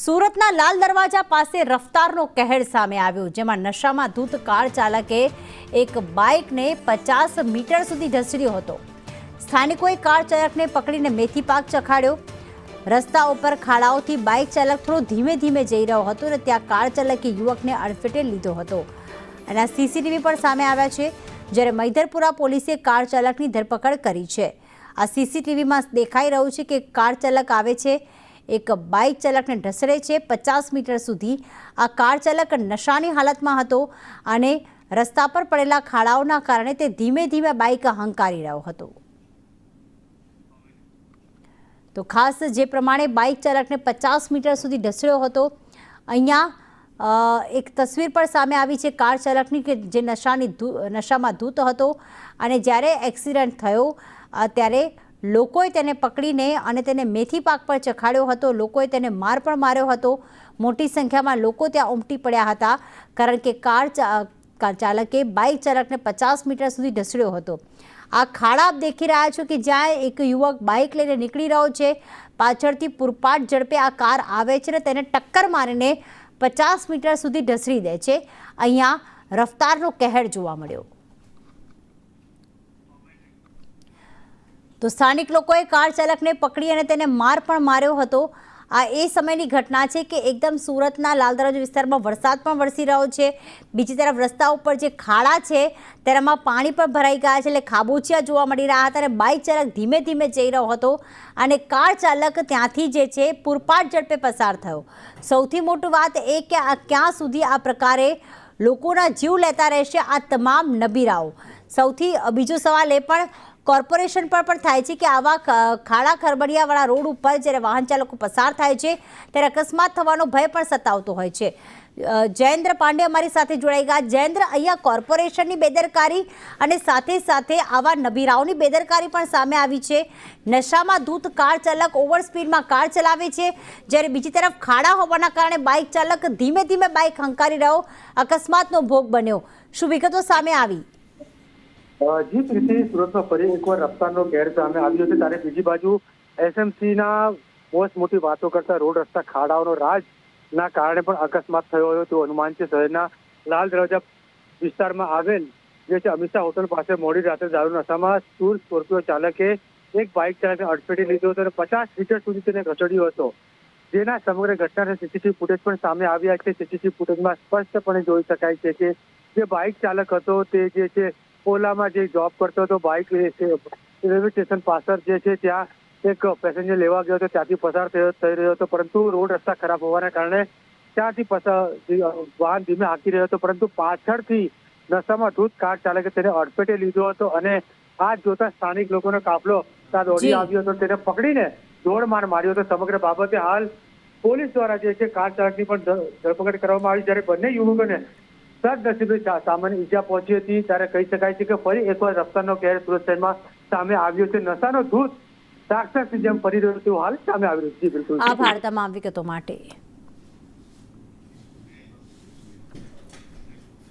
સુરતના લાલ દરવાજા પાસે રફતારનો કહેર સામે આવ્યો, જેમાં નશામાં ધૂત કાર ચાલકે એક બાઇકને 50 મીટર સુધી ઢસડ્યો હતો। સ્થાનિકોએ કાર ચાલકને પકડીને મેથી પાક ચખાડ્યો। રસ્તા ઉપર ખાડાઓથી બાઇક ચાલક થોડો ધીમે ધીમે જઈ રહ્યો હતો અને ત્યાં કાર ચાલકે યુવકને અડફેટે લીધો હતો અને આ સીસીટીવી પણ સામે આવ્યા છે, જ્યારે મૈધરપુરા પોલીસે કાર ચાલકની ધરપકડ કરી છે। આ સીસીટીવીમાં દેખાઈ રહ્યું છે કે કાર ચાલક આવે છે, એક બાઇક ચાલકને ઢસડે છે 50 મીટર સુધી। આ કાર ચાલક નશાની હાલતમાં હતો અને રસ્તા પર પડેલા ખાડાઓના કારણે તે ધીમે ધીમે બાઇક હંકારી રહ્યો હતો। તો ખાસ જે પ્રમાણે બાઇક ચાલકને 50 મીટર સુધી ઢસડ્યો હતો, અહીંયા એક તસવીર પણ સામે આવી છે કાર ચાલકની કે જે નશામાં ધૂત હતો અને જ્યારે એક્સિડન્ટ થયો ત્યારે લોકોએ તેને પકડીને અને તેને મેથી પાક પર ચખાડ્યો હતો। લોકોએ તેને માર પણ માર્યો હતો। મોટી સંખ્યામાં લોકો ત્યાં ઉમટી પડ્યા હતા, કારણ કે કાર ચાલકે બાઇક ચાલકને 50 મીટર સુધી ઢસડ્યો હતો। આ ખાડા આપ દેખી રહ્યા છો કે જ્યાં એક યુવક બાઇક લઈને નીકળી રહ્યો છે, પાછળથી પૂરપાટ ઝડપે આ કાર આવે છે અને તેને ટક્કર મારીને 50 મીટર સુધી ઢસડી દે છે। અહીંયા રફતારનો કહેર જોવા મળ્યો। તો સ્થાનિક લોકોએ કાર ચાલકને પકડી અને તેને માર પણ માર્યો હતો। આ એ સમયની ઘટના છે કે એકદમ સુરતના લાલ દરવાજા વિસ્તારમાં વરસાદ પણ વરસી રહ્યો છે। બીજી તરફ રસ્તા ઉપર જે ખાડા છે તેમાં પાણી પણ ભરાઈ ગયા છે, એટલે ખાબોચિયા જોવા મળી રહ્યા હતા અને બાઇક ચાલક ધીમે ધીમે જઈ રહ્યો હતો અને કાર ચાલક ત્યાંથી જે છે પૂરપાટ ઝડપે પસાર થયો। સૌથી મોટી વાત એ કે આ ક્યાં સુધી આ પ્રકારે લોકોના જીવ લેતા રહેશે આ તમામ નબીરાઓ। સૌથી બીજો સવાલ એ પણ કોર્પોરેશન પર પણ થાય છે કે આવા ખાડા ખરબડિયાવાળા રોડ ઉપર જ્યારે વાહન ચાલકો પસાર થાય છે ત્યારે અકસ્માત થવાનો ભય પણ સતાવતો હોય છે। જયેન્દ્ર પાંડે અમારી સાથે જોડાઈ ગયા। જયેન્દ્ર, અહીંયા કોર્પોરેશનની બેદરકારી અને સાથે સાથે આવા નબીરાઓની બેદરકારી પણ સામે આવી છે। નશામાં ધૂત કાર ચાલક ઓવર સ્પીડમાં કાર ચલાવે છે, જ્યારે બીજી તરફ ખાડા હોવાના કારણે બાઇક ચાલક ધીમે ધીમે બાઇક હંકારી રહ્યો, અકસ્માતનો ભોગ બન્યો। શું વિગતો સામે આવી? જી પ્રીતિ, સુરતમાં ફરી એકવાર રફતારનો કહેર સામે આવ્યો છે, ત્યારે બીજી બાજુ એસએમસીના મોટી વાતો કરતા રોડ રસ્તા ખાડાઓનો રાજના કારણે પણ અકસ્માત થયો હતો તેવું અનુમાન છે। શહેરના લાલ દરવાજા વિસ્તારમાં આવેલ જે છે અમિષા હોટલ પાસે મોડી રાત્રે દારૂ નશામાં સ્કોર્પિયો ચાલકે એક બાઇક ચાલકને અડફેટે લીધો હતો અને 50 મીટર સુધી તેને ઘસડ્યો હતો, જેના સમગ્ર ઘટનાના સીસીટીવી ફૂટેજ પણ સામે આવ્યા છે। સીસીટીવી ફૂટેજમાં સ્પષ્ટપણે જોઈ શકાય છે કે જે બાઇક ચાલક હતો તે જે છે ઓલામાં જે જોબ કરતો હતો, બાઇક રેલવે સ્ટેશન પાછળ જે છે ત્યાં એક પેસેન્જર લેવા ગયો હતો, ત્યાંથી પસાર થઈ રહ્યો હતો, પરંતુ રોડ રસ્તા ખરાબ હોવાના કારણે ત્યાંથી વાહન ધીમે હાંકી રહ્યો હતો, પરંતુ પાછળથી નશામાં ધૂત કાર ચાલકે તેને અડફેટે લીધો હતો અને આ જોતા સ્થાનિક લોકોનો કાફલો ત્યાં દોડી આવ્યો હતો, તેને પકડીને દોડમાર માર્યો હતો। સમગ્ર બાબતે હાલ પોલીસ દ્વારા જે છે કાર ચાલકની પણ ધરપકડ કરવામાં આવી, જ્યારે બંને યુવકોને સદનસીબે સામાન્ય ઈજા પહોંચી હતી। ત્યારે કહી શકાય છે કે ફરી એકવાર રફતારનો કહેર સુરત શહેરમાં સામે આવ્યો છે। નશાનો ધૂત રાક્ષસની જેમ ફરી રહ્યો તેવું હાલ સામે આવી રહ્યું છે। બિલકુલ, આભાર તમામ વિગતો માટે।